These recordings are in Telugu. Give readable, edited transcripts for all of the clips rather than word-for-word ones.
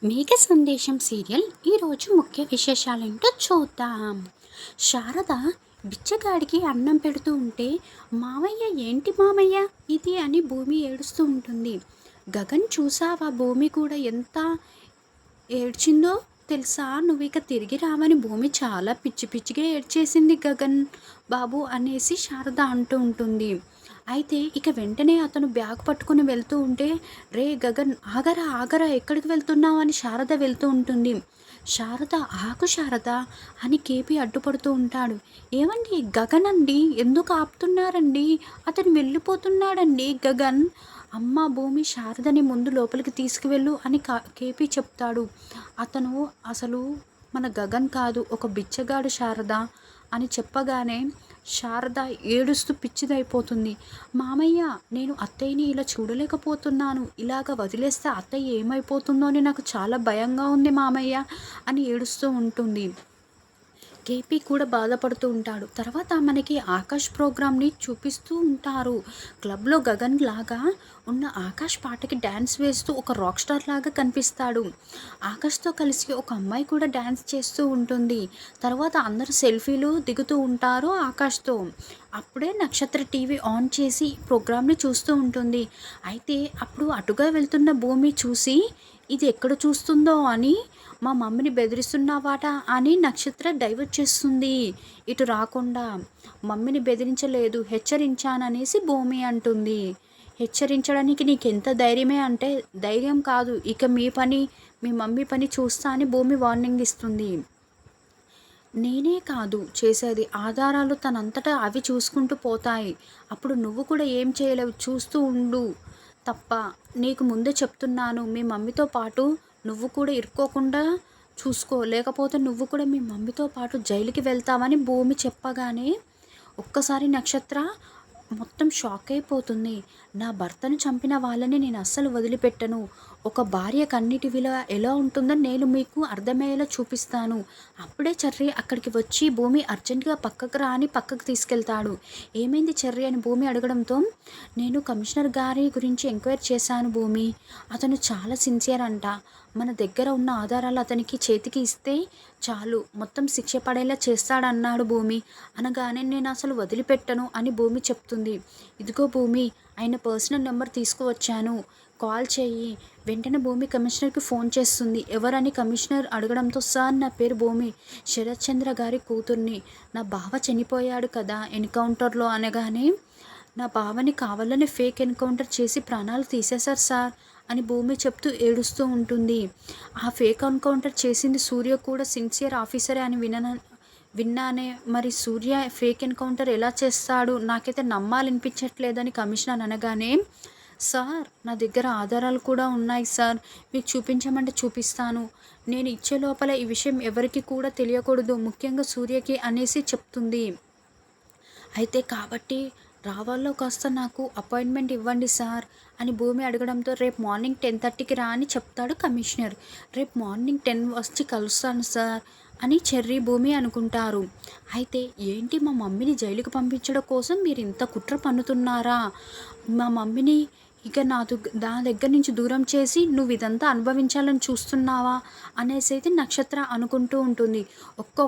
మేఘ సందేశం సీరియల్ ఈరోజు ముఖ్య విశేషాలేంటో చూద్దాం. శారద బిచ్చగాడికి అన్నం పెడుతూ ఉంటే, మావయ్య ఏంటి మామయ్య ఇది అని భూమి ఏడుస్తూ ఉంటుంది. గగన్ చూసావా భూమి కూడా ఎంత ఏడ్చిందో తెలుసా? నువ్వు ఇక తిరిగి రావని భూమి చాలా పిచ్చి పిచ్చిగా ఏడ్చేసింది గగన్ బాబు అనేసి శారద అంటూ ఉంటుంది. అయితే ఇక వెంటనే అతను బ్యాగ్ పట్టుకుని వెళ్తూ ఉంటే, రే గగన్ ఆగరా ఆగరా ఎక్కడికి వెళ్తున్నావు అని శారద వెళ్తూ ఉంటుంది. శారద ఆకు శారద అని కేపీ అడ్డుపడుతూ ఉంటాడు. ఏమండి గగన్ అండి, ఎందుకు ఆపుతున్నారండి? అతను వెళ్ళిపోతున్నాడండి గగన్. అమ్మ భూమి శారదని ముందు లోపలికి తీసుకువెళ్ళు అని కేపీ చెప్తాడు. అతను అసలు మన గగన్ కాదు, ఒక బిచ్చగాడు శారద అని చెప్పగానే శారద ఏడుస్తూ పిచ్చిదైపోతుంది. మామయ్య నేను అత్తయ్యని ఇలా చూడలేకపోతున్నాను, ఇలాగ వదిలేస్తే అత్తయ్య ఏమైపోతుందో అని నాకు చాలా భయంగా ఉంది మామయ్య అని ఏడుస్తూ ఉంటుంది. కేపీ కూడా బాధపడుతూ ఉంటాడు. తర్వాత మనకి ఆకాష్ ప్రోగ్రామ్ని చూపిస్తూ ఉంటారు. క్లబ్లో గగన్ లాగా ఉన్న ఆకాష్ పాటకి డ్యాన్స్ వేస్తూ ఒక రాక్ స్టార్ లాగా కనిపిస్తాడు. ఆకాష్తో కలిసి ఒక అమ్మాయి కూడా డ్యాన్స్ చేస్తూ ఉంటుంది. తర్వాత అందరూ సెల్ఫీలు దిగుతూ ఉంటారు ఆకాష్తో. అప్పుడే నక్షత్ర టీవీ ఆన్ చేసి ప్రోగ్రామ్ని చూస్తూ ఉంటుంది. అయితే అప్పుడు అటుగా వెళ్తున్న భూమి చూసి, ఇది ఎక్కడ చూస్తుందో అని, మా మమ్మీని బెదిరిస్తున్నావాట అని నక్షత్ర డైవర్ట్ చేస్తుంది ఇటు రాకుండా. మమ్మీని బెదిరించలేదు, హెచ్చరించాననేసి భూమి అంటుంది. హెచ్చరించడానికి నీకెంత ధైర్యమే అంటే, ధైర్యం కాదు, ఇక మీ పని మీ మమ్మీ పని చూస్తా అని భూమి వార్నింగ్ ఇస్తుంది. నేనే కాదు చేసేది, ఆధారాలు తనంతటా అవి చూసుకుంటూ పోతాయి. అప్పుడు నువ్వు కూడా ఏం చేయలేవు, చూస్తూ ఉండు తప్ప. నీకు ముందే చెప్తున్నాను, మీ మమ్మీతో పాటు నువ్వు కూడా ఇరుక్కోకుండా చూసుకో, లేకపోతే నువ్వు కూడా మీ మమ్మీతో పాటు జైలుకి వెళ్తావని భూమి చెప్పగానే ఒక్కసారి నక్షత్ర మొత్తం షాక్ అయిపోతుంది. నా భర్తను చంపిన వాళ్ళని నేను అస్సలు వదిలిపెట్టను. ఒక భార్య కన్నిటి విలువ ఎలా ఉంటుందో నేను మీకు అర్థమయ్యేలా చూపిస్తాను. అప్పుడే చెర్రీ అక్కడికి వచ్చి భూమి అర్జెంటుగా పక్కకు రా అని పక్కకు తీసుకెళ్తాడు. ఏమైంది చెర్రీ అని భూమి అడగడంతో, నేను కమిషనర్ గారి గురించి ఎంక్వైరీ చేశాను భూమి, అతను చాలా సిన్సియర్ అంట. మన దగ్గర ఉన్న ఆధారాలు అతనికి చేతికి ఇస్తే చాలు, మొత్తం శిక్ష పడేలా చేస్తాడన్నాడు భూమి. అనగానే నేను అసలు వదిలిపెట్టను అని భూమి చెప్తుంది. ఇదిగో భూమి, ఆయన పర్సనల్ నెంబర్ తీసుకువచ్చాను, కాల్ చేయి. వెంటనే భూమి కమిషనర్కి ఫోన్ చేస్తుంది. ఎవరని కమిషనర్ అడగడంతో, సార్ నా పేరు భూమి, శరత్ చంద్ర గారి కూతుర్ని. నా బావ చనిపోయాడు కదా ఎన్కౌంటర్లో అనగానే, నా బావని కావాలని ఫేక్ ఎన్కౌంటర్ చేసి ప్రాణాలు తీసేశారు సార్ అని భూమి చెప్తూ ఏడుస్తూ ఉంటుంది. ఆ ఫేక్ ఎన్కౌంటర్ చేసింది సూర్య కూడా సిన్సియర్ ఆఫీసరే అని విన్నానే, మరి సూర్య ఫేక్ ఎన్కౌంటర్ ఎలా చేస్తాడు, నాకైతే నమ్మాలనిపించట్లేదని కమిషనర్ అనగానే, సార్ నా దగ్గర ఆధారాలు కూడా ఉన్నాయి సార్, మీకు చూపించమంటే చూపిస్తాను. నేను ఇచ్చే లోపల ఈ విషయం ఎవరికి కూడా తెలియకూడదు, ముఖ్యంగా సూర్యకి అనేసి చెప్తుంది. అయితే కాబట్టి రావాలో కాస్త నాకు అపాయింట్మెంట్ ఇవ్వండి సార్ అని భూమి అడగడంతో, రేపు మార్నింగ్ 10:30కి రా అని చెప్తాడు కమిషనర్. రేపు మార్నింగ్ 10 వచ్చి కలుస్తాను సార్ అని చెర్రీ భూమి అనుకుంటారు. అయితే ఏంటి మా మమ్మీని జైలుకి పంపించడం కోసం మీరు ఇంత కుట్ర పన్నుతున్నారా? మా మమ్మీని ఇక నా దగ్గర నుంచి దూరం చేసి నువ్వు ఇదంతా అనుభవించాలని చూస్తున్నావా అనేసి అయితే నక్షత్ర అనుకుంటూ ఉంటుంది. ఒక్క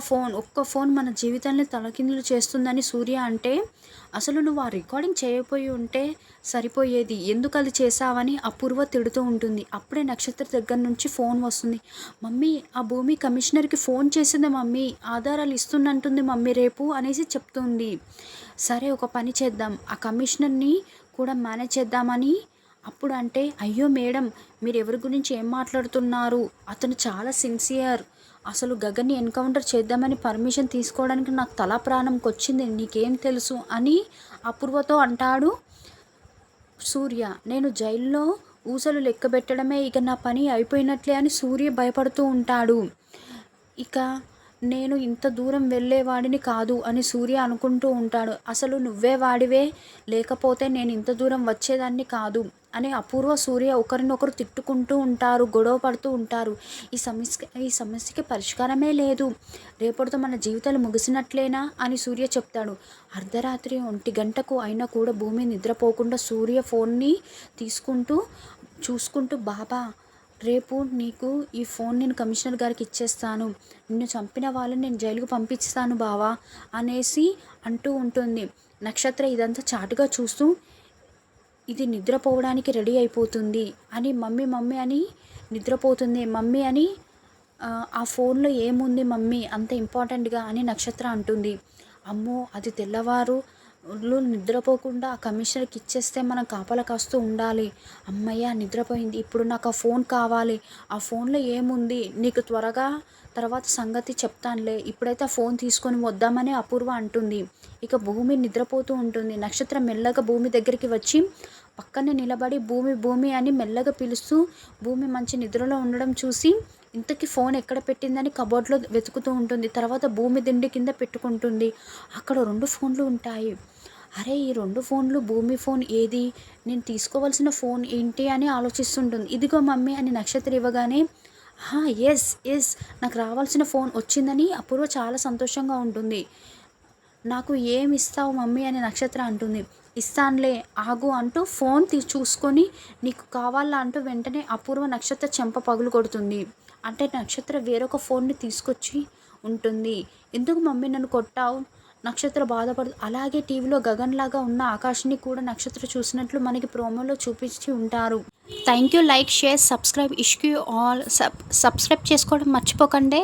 ఫోన్ మన జీవితాన్ని తలకిందులు చేస్తుందని సూర్య అంటే, అసలు నువ్వు ఆ రికార్డింగ్ చేయకపోయి ఉంటే సరిపోయేది, ఎందుకు అది చేసావని అపూర్వ తిడుతూ ఉంటుంది. అప్పుడే నక్షత్ర దగ్గర నుంచి ఫోన్ వస్తుంది. మమ్మీ ఆ భూమి కమిషనర్కి ఫోన్ చేసింది మమ్మీ, ఆధారాలు ఇస్తున్నంటుంది మమ్మీ రేపు అనేసి చెప్తుంది. సరే ఒక పని చేద్దాం, ఆ కమిషనర్ని కూడా మేనేజ్ చేద్దామని. అప్పుడు అంటే, అయ్యో మేడం మీరు ఎవరి గురించి ఏం మాట్లాడుతున్నారు, అతను చాలా సిన్సియర్, అసలు గగన్ని ఎన్కౌంటర్ చేద్దామని పర్మిషన్ తీసుకోవడానికి నాకు తల ప్రాణంకి వచ్చింది, నీకేం తెలుసు అని అపూర్వతో అంటాడు సూర్య. నేను జైల్లో ఊసలు లెక్క పెట్టడమే ఇక నా పని అయిపోయినట్లే అని సూర్య భయపడుతూ ఉంటాడు. ఇక నేను ఇంత దూరం వెళ్ళేవాడిని కాదు అని సూర్య అనుకుంటూ ఉంటాడు. అసలు నువ్వే వాడివే, లేకపోతే నేను ఇంత దూరం వచ్చేదాన్ని కాదు అని అపూర్వ సూర్య ఒకరినొకరు తిట్టుకుంటూ ఉంటారు, గొడవ పడుతూ ఉంటారు. ఈ సమస్యకి పరిష్కారమే లేదు, రేపటితో మన జీవితాలు ముగిసినట్లేనా అని సూర్య చెప్తాడు. అర్ధరాత్రి 1 గంటకు అయినా కూడా భూమి నిద్రపోకుండా సూర్య ఫోన్ని చూసుకుంటూ, బాబా రేపు నీకు ఈ ఫోన్ నేను కమిషనర్ గారికి ఇచ్చేస్తాను, నిన్ను చంపిన వాళ్ళని నేను జైలుకు పంపిస్తాను బావా అనేసి అంటూ ఉంటుంది. నక్షత్ర ఇదంతా చాటుగా చూస్తూ ఇది నిద్రపోవడానికి రెడీ అయిపోతుంది అని మమ్మీ మమ్మీ అని నిద్రపోతుంది. మమ్మీ అని ఆ ఫోన్లో ఏముంది మమ్మీ అంత ఇంపార్టెంట్గా అని నక్షత్ర అంటుంది. అమ్మో అది తెల్లవారు నిద్రపోకుండా ఆ కమిషనర్కి ఇచ్చేస్తే మనం కాపలా కాస్తూ ఉండాలి. అమ్మయ్య నిద్రపోయింది, ఇప్పుడు నాకు ఆ ఫోన్ కావాలి, ఆ ఫోన్లో ఏముంది నీకు త్వరగా తర్వాత సంగతి చెప్తానులే, ఇప్పుడైతే ఆ ఫోన్ తీసుకొని వద్దామని అపూర్వ అంటుంది. ఇక భూమి నిద్రపోతూ ఉంటుంది. నక్షత్రం మెల్లగా భూమి దగ్గరికి వచ్చి పక్కనే నిలబడి భూమి భూమి అని మెల్లగా పిలుస్తూ భూమి మంచి నిద్రలో ఉండడం చూసి ఇంతకీ ఫోన్ ఎక్కడ పెట్టిందని కబోర్డ్లో వెతుకుతూ ఉంటుంది. తర్వాత భూమి దిండి కింద పెట్టుకుంటుంది. అక్కడ 2 ఫోన్లు ఉంటాయి. అరే ఈ 2 ఫోన్లు భూమి ఫోన్ ఏది, నేను తీసుకోవాల్సిన ఫోన్ ఏంటి అని ఆలోచిస్తుంటుంది. ఇదిగో మమ్మీ అని నక్షత్రం ఇవ్వగానే ఎస్ ఎస్ నాకు రావాల్సిన ఫోన్ వచ్చిందని అపూర్వ చాలా సంతోషంగా ఉంటుంది. నాకు ఏమి ఇస్తావు మమ్మీ అని నక్షత్ర అంటుంది. ఇస్తానులే ఆగు అంటూ ఫోన్ చూసుకొని నీకు కావాలా అంటూ వెంటనే అపూర్వ నక్షత్ర చెంప పగులు కొడుతుంది. అంటే నక్షత్ర వేరొక ఫోన్ని తీసుకొచ్చి ఉంటుంది. ఎందుకు మమ్మీ నన్ను కొట్టావు, నక్షత్ర బాధపడు. అలాగే టీవీలో గగన్ లాగా ఉన్న ఆకాష్ని కూడా నక్షత్ర చూసినట్లు మనకి ప్రోమోలో చూపించి ఉంటారు. Thank you. Like share subscribe ఇష్క్యూ ఆల్. సబ్స్క్రైబ్ చేసుకోవడం మర్చిపోకండి.